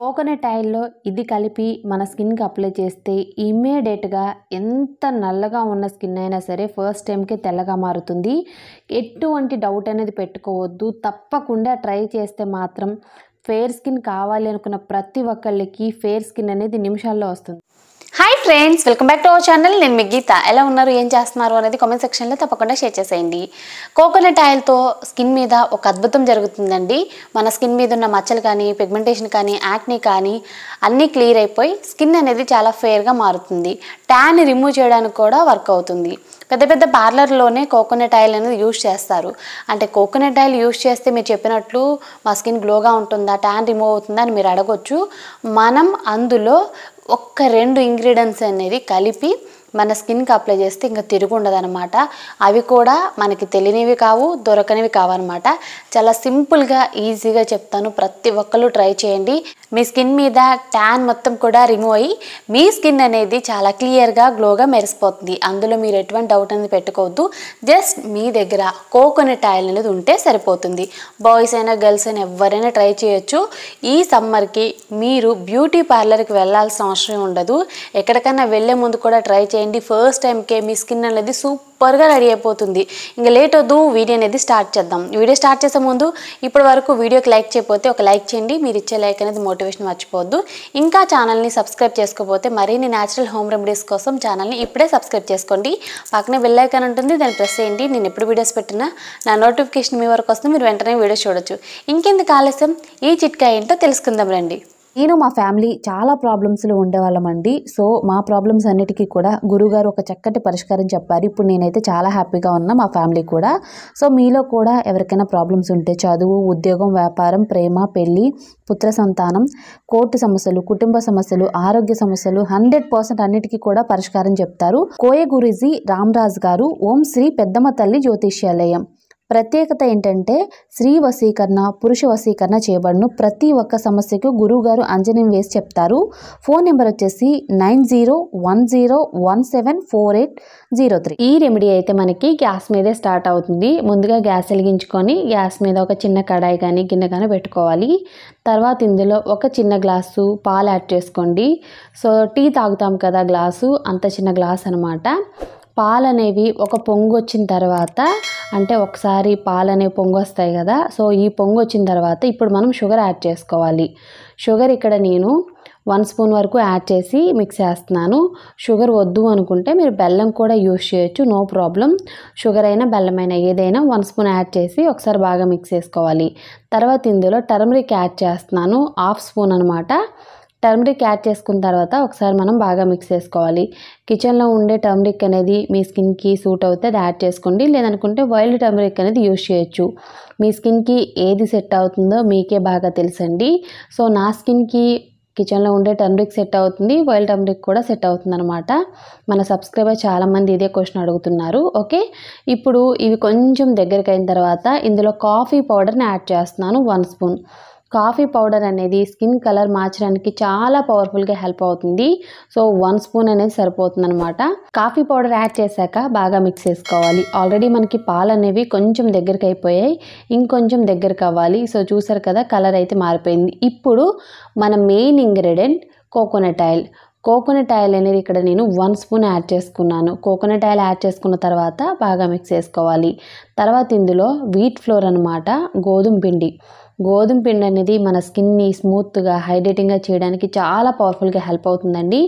Coconut ఆయిల్‌లో ఇది కలిపి మన స్కిన్‌కి అప్లై చేస్తే ఇమ్మీడియేట్‌గా ఎంత నల్లగా ఉన్న స్కిన్ అయినా సరే ఫస్ట్ టైంకే తెల్లగా మారుతుంది. ఎటువంటి డౌట్ అనేది పెట్టుకోవద్దు. తప్పకుండా ట్రై చేస్తే మాత్రం ఫెయిర్ స్కిన్ కావాలి అనుకున్న ప్రతి ఒక్కళ్ళకి ఫెయిర్ స్కిన్ అనేది నిమిషాల్లో వస్తుంది. Hi friends, welcome back to our channel. నేను మీ గీత. ఎలా ఉన్నారు, ఏం చేస్తున్నారు అనేది కామెంట్ సెక్షన్లో తప్పకుండా షేర్ చేసేయండి. కోకోనట్ ఆయిల్తో స్కిన్ మీద ఒక అద్భుతం జరుగుతుందండి. మన స్కిన్ మీద ఉన్న మచ్చలు కానీ, పిగ్మెంటేషన్ కానీ, యాక్నీ కానీ అన్నీ క్లియర్ అయిపోయి స్కిన్ అనేది చాలా ఫెయిర్గా మారుతుంది. ట్యాన్ రిమూవ్ చేయడానికి కూడా వర్క్ అవుతుంది. పెద్ద పెద్ద పార్లర్లోనే కోకోనట్ ఆయిల్ అనేది యూజ్ చేస్తారు. అంటే కోకోనట్ ఆయిల్ యూజ్ చేస్తే మీరు చెప్పినట్లు మా స్కిన్ గ్లోగా ఉంటుందా, ట్యాన్ రిమూవ్ అవుతుందా అని మీరు అడగొచ్చు. మనం అందులో ఒక్క 2 ఇంగ్రీడియంట్స్ అనేది కలిపి మన స్కిన్కి అప్లై చేస్తే ఇంకా తిరుగు ఉండదన్నమాట. అవి కూడా మనకి తెలియనివి కావు, దొరకనివి కావన్నమాట. చాలా సింపుల్గా ఈజీగా చెప్తాను, ప్రతి ఒక్కళ్ళు ట్రై చేయండి. మీ స్కిన్ మీద ట్యాన్ మొత్తం కూడా రిమూవ్ అయ్యి మీ స్కిన్ అనేది చాలా క్లియర్గా గ్లోగా మెరిసిపోతుంది. అందులో మీరు ఎటువంటి డౌట్ అనేది పెట్టుకోవద్దు. జస్ట్ మీ దగ్గర కోకోనట్ ఆయిల్ అనేది ఉంటే సరిపోతుంది. బాయ్స్ అయినా గర్ల్స్ అయినా ఎవరైనా ట్రై చేయొచ్చు. ఈ సమ్మర్కి మీరు బ్యూటీ పార్లర్కి వెళ్ళాల్సిన అవసరం ఉండదు. ఎక్కడికైనా వెళ్ళే ముందు కూడా ట్రై చేయండి. ఫస్ట్ టైంకే మీ స్కిన్ అనేది సూపర్గా రెడీ అయిపోతుంది. ఇంకా లేట్ వద్దు, వీడియో అనేది స్టార్ట్ చేద్దాం. వీడియో స్టార్ట్ చేసే ముందు ఇప్పటి వరకు వీడియోకి లైక్ చేయకపోతే ఒక లైక్ చేయండి. మీరు ఇచ్చే లైక్ అనేది మోటివేషన్ మర్చిపోవద్దు. ఇంకా ఛానల్ని సబ్స్క్రైబ్ చేసుకోకపోతే మరిన్ని న్యాచురల్ హోమ్ రెమెడీస్ కోసం ఛానల్ని ఇప్పుడే సబ్స్క్రైబ్ చేసుకోండి. పక్కనే బెల్ ఐకాన్ ఉంటుంది, దాన్ని ప్రెస్ చేయండి. నేను ఎప్పుడు వీడియోస్ పెట్టినా నా నోటిఫికేషన్ మీ వరకు వస్తుంది, మీరు వెంటనే వీడియోస్ చూడొచ్చు. ఇంకెందుకు ఆలస్యం, ఈ చిట్కా ఏంటో తెలుసుకుందాం రండి. నేను మా ఫ్యామిలీ చాలా ప్రాబ్లమ్స్లో ఉండేవాళ్ళమండి. సో మా ప్రాబ్లమ్స్ అన్నిటికీ కూడా గురువుగారు ఒక చక్కటి పరిష్కారం చెప్పారు. ఇప్పుడు నేనైతే చాలా హ్యాపీగా ఉన్నా, మా ఫ్యామిలీ కూడా. సో మీలో కూడా ఎవరికైనా ప్రాబ్లమ్స్ ఉంటే, చదువు, ఉద్యోగం, వ్యాపారం, ప్రేమ, పెళ్ళి, పుత్ర సంతానం, కోర్టు సమస్యలు, కుటుంబ సమస్యలు, ఆరోగ్య సమస్యలు 100% అన్నిటికీ కూడా పరిష్కారం చెప్తారు. కోయ గురూజీ రామరాజ్ గారు ఓం శ్రీ పెద్దమ్మ తల్లి జ్యోతిష్యాలయం. ప్రత్యేకత ఏంటంటే స్త్రీ వశీకరణ, పురుష వశీకరణ చేయబడును. ప్రతి ఒక్క సమస్యకు గురువుగారు అంజనం వేసి చెప్తారు. ఫోన్ నెంబర్ వచ్చేసి 9010174803. ఈ రెమెడీ అయితే మనకి గ్యాస్ మీదే స్టార్ట్ అవుతుంది. ముందుగా గ్యాస్ వెలిగించుకొని గ్యాస్ మీద ఒక చిన్న కడాయి కానీ గిన్నె కానీ పెట్టుకోవాలి. తర్వాత ఇందులో ఒక చిన్న గ్లాసు పాలు యాడ్ చేసుకోండి. సో టీ తాగుతాం కదా గ్లాసు, అంత చిన్న గ్లాస్ అనమాట. పాలు అనేవి ఒక పొంగు వచ్చిన తర్వాత, అంటే ఒకసారి పాలు అనేవి పొంగు వస్తాయి కదా, సో ఈ పొంగు వచ్చిన తర్వాత ఇప్పుడు మనం షుగర్ యాడ్ చేసుకోవాలి. షుగర్ ఇక్కడ నేను 1 స్పూన్ వరకు యాడ్ చేసి మిక్స్ చేస్తున్నాను. షుగర్ వద్దు అనుకుంటే మీరు బెల్లం కూడా యూజ్ చేయొచ్చు, నో ప్రాబ్లం. షుగర్ అయినా బెల్లం అయినా ఏదైనా 1 స్పూన్ యాడ్ చేసి ఒకసారి బాగా మిక్స్ చేసుకోవాలి. తర్వాత ఇందులో టర్మరిక్ యాడ్ చేస్తున్నాను, 1/2 స్పూన్ అనమాట. టర్మరిక్ యాడ్ చేసుకున్న తర్వాత ఒకసారి మనం బాగా మిక్స్ చేసుకోవాలి. కిచెన్లో ఉండే టర్మరిక్ అనేది మీ స్కిన్కి సూట్ అవుతే అది యాడ్ చేసుకోండి, లేదనుకుంటే వైల్డ్ టర్మరిక్ అనేది యూజ్ చేయొచ్చు. మీ స్కిన్కి ఏది సెట్ అవుతుందో మీకే బాగా తెలుసండి. సో నా స్కిన్కి కిచెన్లో ఉండే టర్మరిక్ సెట్ అవుతుంది, వైల్డ్ టర్మరిక్ కూడా సెట్ అవుతుంది అనమాట. మన సబ్స్క్రైబర్ చాలామంది ఇదే క్వశ్చన్ అడుగుతున్నారు. ఓకే, ఇప్పుడు ఇవి కొంచెం దగ్గరికి అయిన తర్వాత ఇందులో కాఫీ పౌడర్ని యాడ్ చేస్తున్నాను, 1 స్పూన్. కాఫీ పౌడర్ అనేది స్కిన్ కలర్ మార్చడానికి చాలా పవర్ఫుల్గా హెల్ప్ అవుతుంది. సో 1 స్పూన్ అనేది సరిపోతుంది అనమాట. కాఫీ పౌడర్ యాడ్ చేశాక బాగా మిక్స్ చేసుకోవాలి. ఆల్రెడీ మనకి పాలు అనేవి కొంచెం దగ్గరికి అయిపోయాయి, ఇంకొంచెం దగ్గరికి అవ్వాలి. సో చూసారు కదా, కలర్ అయితే మారిపోయింది. ఇప్పుడు మన main ingredient coconut oil. Coconut oil అనేది ఇక్కడ నేను 1 స్పూన్ యాడ్ చేసుకున్నాను. కోకోనట్ ఆయిల్ యాడ్ చేసుకున్న తర్వాత బాగా మిక్స్ చేసుకోవాలి. తర్వాత ఇందులో వీట్ ఫ్లోర్ అనమాట, గోధుమ పిండి. గోధుమ పిండి అనేది మన స్కిన్ని స్మూత్గా హైడ్రేటింగ్గా చేయడానికి చాలా పవర్ఫుల్గా హెల్ప్ అవుతుందండి.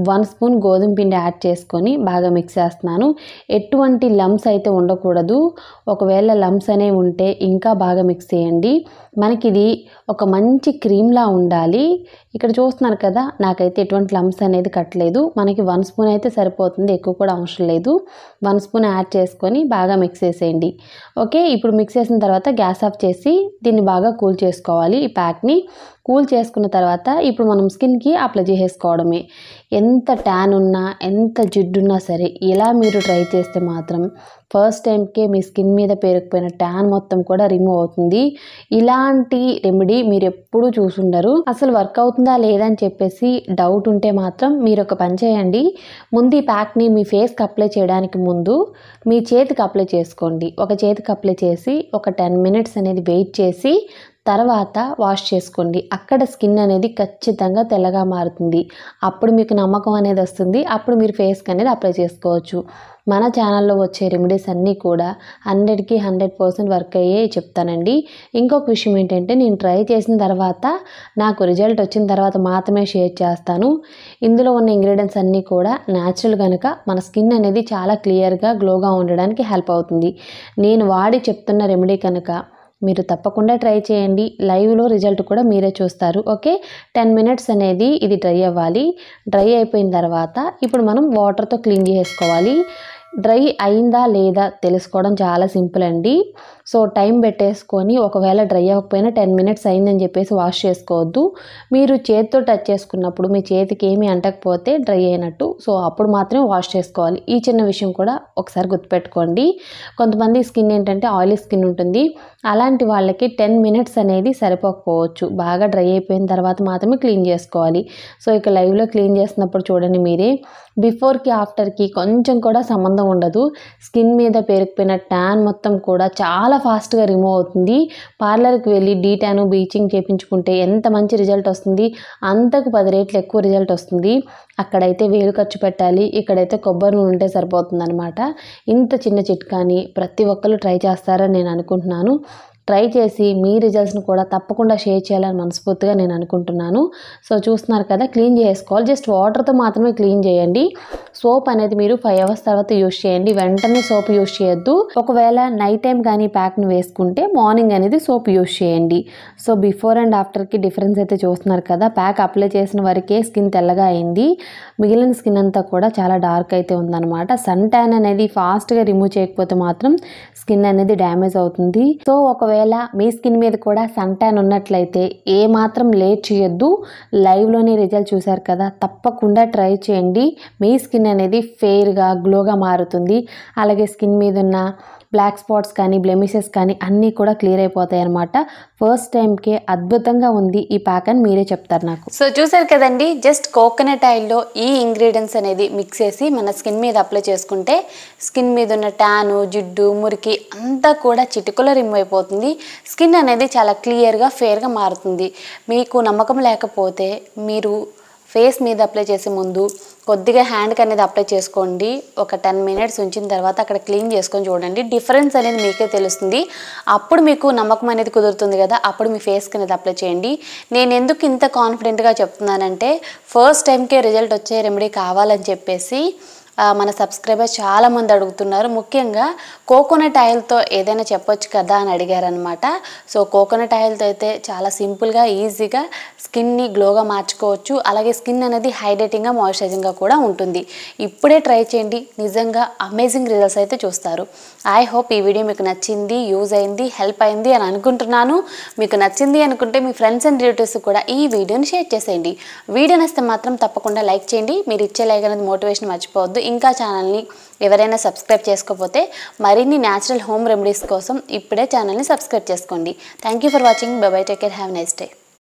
1 స్పూన్ గోధుమ పిండి యాడ్ చేసుకొని బాగా మిక్స్ చేస్తున్నాను. ఎటువంటి లమ్స్ అయితే ఉండకూడదు. ఒకవేళ లమ్స్ అనేవి ఉంటే ఇంకా బాగా మిక్స్ చేయండి. మనకి ఇది ఒక మంచి క్రీమ్లా ఉండాలి. ఇక్కడ చూస్తున్నారు కదా, నాకైతే ఎటువంటి లమ్స్ అనేది కట్టలేదు. మనకి 1 స్పూన్ అయితే సరిపోతుంది, ఎక్కువ కూడా అవసరం లేదు. 1 స్పూన్ యాడ్ చేసుకొని బాగా మిక్స్ చేసేయండి. ఓకే, ఇప్పుడు మిక్స్ చేసిన తర్వాత గ్యాస్ ఆఫ్ చేసి దీన్ని బాగా కూల్ చేసుకోవాలి. ఈ ప్యాక్ని కూల్ చేసుకున్న తర్వాత ఇప్పుడు మనం స్కిన్కి అప్లై చేసేసుకోవడమే. ఎంత ట్యాన్ ఉన్నా, ఎంత జిడ్డున్నా సరే ఇలా మీరు ట్రై చేస్తే మాత్రం ఫస్ట్ టైంకే మీ స్కిన్ మీద పేరుకుపోయిన ట్యాన్ మొత్తం కూడా రిమూవ్ అవుతుంది. ఇలాంటి రెమెడీ మీరు ఎప్పుడూ చూసుండరు. అసలు వర్క్ అవుతుందా లేదా అని చెప్పేసి డౌట్ ఉంటే మాత్రం మీరు ఒక పని చేయండి. ముందు ఈ ప్యాక్ని మీ ఫేస్కి అప్లై చేయడానికి ముందు మీ చేతికి అప్లై చేసుకోండి. ఒక చేతికి అప్లై చేసి ఒక 10 మినిట్స్ అనేది వెయిట్ చేసి తర్వాత వాష్ చేసుకోండి. అక్కడ స్కిన్ అనేది ఖచ్చితంగా తెల్లగా మారుతుంది. అప్పుడు మీకు నమ్మకం అనేది వస్తుంది. అప్పుడు మీరు ఫేస్కి అనేది అప్లై చేసుకోవచ్చు. మన ఛానల్లో వచ్చే రెమెడీస్ అన్నీ కూడా 100కి 100% వర్క్ అయ్యే చెప్తానండి. ఇంకొక విషయం ఏంటంటే నేను ట్రై చేసిన తర్వాత నాకు రిజల్ట్ వచ్చిన తర్వాత మాత్రమే షేర్ చేస్తాను. ఇందులో ఉన్న ఇంగ్రీడియంట్స్ అన్నీ కూడా న్యాచురల్ కనుక మన స్కిన్ అనేది చాలా క్లియర్గా గ్లోగా ఉండడానికి హెల్ప్ అవుతుంది. నేను వాడి చెప్తున్న రెమెడీ కనుక మీరు తప్పకుండా ట్రై చేయండి. లైవ్లో రిజల్ట్ కూడా మీరే చూస్తారు. ఓకే, 10 మినిట్స్ అనేది ఇది డ్రై అవ్వాలి. డ్రై అయిపోయిన తర్వాత ఇప్పుడు మనం వాటర్తో క్లీన్ చేసుకోవాలి. డ్రై అయిందా లేదా తెలుసుకోవడం చాలా సింపుల్ అండి. సో టైం పెట్టేసుకొని ఒకవేళ డ్రై అవ్వకపోయినా 10 మినిట్స్ అయిందని చెప్పేసి వాష్ చేసుకోవద్దు. మీరు చేతితో టచ్ చేసుకున్నప్పుడు మీ చేతికి ఏమీ అంటకపోతే డ్రై అయినట్టు. సో అప్పుడు మాత్రమే వాష్ చేసుకోవాలి. ఈ చిన్న విషయం కూడా ఒకసారి గుర్తుపెట్టుకోండి. కొంతమంది స్కిన్ ఏంటంటే ఆయిలీ స్కిన్ ఉంటుంది. అలాంటి వాళ్ళకి 10 మినిట్స్ అనేది సరిపోకపోవచ్చు. బాగా డ్రై అయిపోయిన తర్వాత మాత్రమే క్లీన్ చేసుకోవాలి. సో ఇక లైవ్లో క్లీన్ చేసినప్పుడు చూడండి మీరే, బిఫోర్కి ఆఫ్టర్కి కొంచెం కూడా సంబంధం ఉండదు. స్కిన్ మీద పేరుకుపోయిన ట్యాన్ మొత్తం కూడా చాలా ఫాస్ట్గా రిమూవ్ అవుతుంది. పార్లర్కి వెళ్ళి డీటాను బ్లీచింగ్ చేయించుకుంటే ఎంత మంచి రిజల్ట్ వస్తుంది, అంతకు 10 రెట్లు ఎక్కువ రిజల్ట్ వస్తుంది. అక్కడైతే వేలు ఖర్చు పెట్టాలి, ఇక్కడైతే కొబ్బరి నూనె ఉంటే సరిపోతుంది అనమాట. ఇంత చిన్న చిట్కాని ప్రతి ఒక్కరు ట్రై చేస్తారని నేను అనుకుంటున్నాను. ట్రై చేసి మీ రిజల్ట్స్ని కూడా తప్పకుండా షేర్ చేయాలని మనస్ఫూర్తిగా నేను అనుకుంటున్నాను. సో చూస్తున్నారు కదా, క్లీన్ చేసుకోవాలి. జస్ట్ వాటర్తో మాత్రమే క్లీన్ చేయండి. సోప్ అనేది మీరు 5 అవర్స్ తర్వాత యూస్ చేయండి. వెంటనే సోప్ యూస్ చేయొద్దు. ఒకవేళ నైట్ టైం కానీ ప్యాక్ని వేసుకుంటే మార్నింగ్ అనేది సోప్ యూస్ చేయండి. సో బిఫోర్ అండ్ ఆఫ్టర్కి డిఫరెన్స్ అయితే చూస్తున్నారు కదా. ప్యాక్ అప్లై చేసిన వరకే స్కిన్ తెల్లగా అయింది. మిగిలిన స్కిన్ అంతా కూడా చాలా డార్క్ అయితే ఉందన్నమాట. సన్ ట్యాన్ అనేది ఫాస్ట్గా రిమూవ్ చేయకపోతే మాత్రం స్కిన్ అనేది డ్యామేజ్ అవుతుంది. సో ఒకవేళ మీ స్కిన్ మీద కూడా సన్ ట్యాన్ ఉన్నట్లయితే ఏ మాత్రం లేట్ చేయొద్దు. లైవ్లోనే రిజల్ట్ చూశారు కదా, తప్పకుండా ట్రై చేయండి. మీ స్కిన్ అనేది ఫెయిర్గా గ్లోగా మారుతుంది. అలాగే స్కిన్ మీద ఉన్న బ్లాక్ స్పాట్స్ కానీ బ్లెమిషెస్ కానీ అన్నీ కూడా క్లియర్ అయిపోతాయి అనమాట. ఫస్ట్ టైంకే అద్భుతంగా ఉంది ఈ ప్యాక్ అని మీరే చెప్తారు నాకు. సో చూసారు కదండి, జస్ట్ కోకోనట్ ఆయిల్లో ఈ ఇంగ్రీడియంట్స్ అనేది మిక్స్ చేసి మన స్కిన్ మీద అప్లై చేసుకుంటే స్కిన్ మీద ఉన్న ట్యాను, జిడ్డు, మురికి అంతా కూడా చిటికలో రిమూవ్ అయిపోతుంది. స్కిన్ అనేది చాలా క్లియర్గా ఫెయిర్గా మారుతుంది. మీకు నమ్మకం లేకపోతే మీరు ఫేస్ మీద అప్లై చేసే ముందు కొద్దిగా హ్యాండ్కి అనేది అప్లై చేసుకోండి. ఒక 10 మినిట్స్ ఉంచిన తర్వాత అక్కడ క్లీన్ చేసుకొని చూడండి. డిఫరెన్స్ అనేది మీకే తెలుస్తుంది. అప్పుడు మీకు నమ్మకం అనేది కుదురుతుంది కదా, అప్పుడు మీ ఫేస్కి అనేది అప్లై చేయండి. నేను ఎందుకు ఇంత కాన్ఫిడెంట్గా చెప్తున్నానంటే ఫస్ట్ టైంకే రిజల్ట్ వచ్చే రెమెడీ కావాలని చెప్పేసి మన సబ్స్క్రైబర్స్ చాలామంది అడుగుతున్నారు. ముఖ్యంగా కోకోనట్ ఆయిల్తో ఏదైనా చెప్పొచ్చు కదా అని అడిగారనమాట. సో కోకోనట్ ఆయిల్తో అయితే చాలా సింపుల్గా ఈజీగా స్కిన్ని గ్లోగా మార్చుకోవచ్చు. అలాగే స్కిన్ అనేది హైడ్రేటింగ్గా మాయిశ్చరైజింగ్గా కూడా ఉంటుంది. ఇప్పుడే ట్రై చేయండి, నిజంగా అమేజింగ్ రిజల్ట్స్ అయితే చూస్తారు. ఐ హోప్ ఈ వీడియో మీకు నచ్చింది, యూజ్ అయింది, హెల్ప్ అయింది అని అనుకుంటున్నాను. మీకు నచ్చింది అనుకుంటే మీ ఫ్రెండ్స్ అండ్ రిలేటివ్స్ కూడా ఈ వీడియోని షేర్ చేసేయండి. వీడియో నచ్చితే మాత్రం తప్పకుండా లైక్ చేయండి. మీరు ఇచ్చే లైక్ అనేది మోటివేషన్ మర్చిపోవద్దు. ఇంకా ఛానల్ని ఎవరైనా సబ్స్క్రైబ్ చేసుకోకపోతే మరిన్ని న్యాచురల్ హోమ్ రెమెడీస్ కోసం ఇప్పుడే ఛానల్ని సబ్స్క్రైబ్ చేసుకోండి. Thank you for watching. By by, take care, have nice day.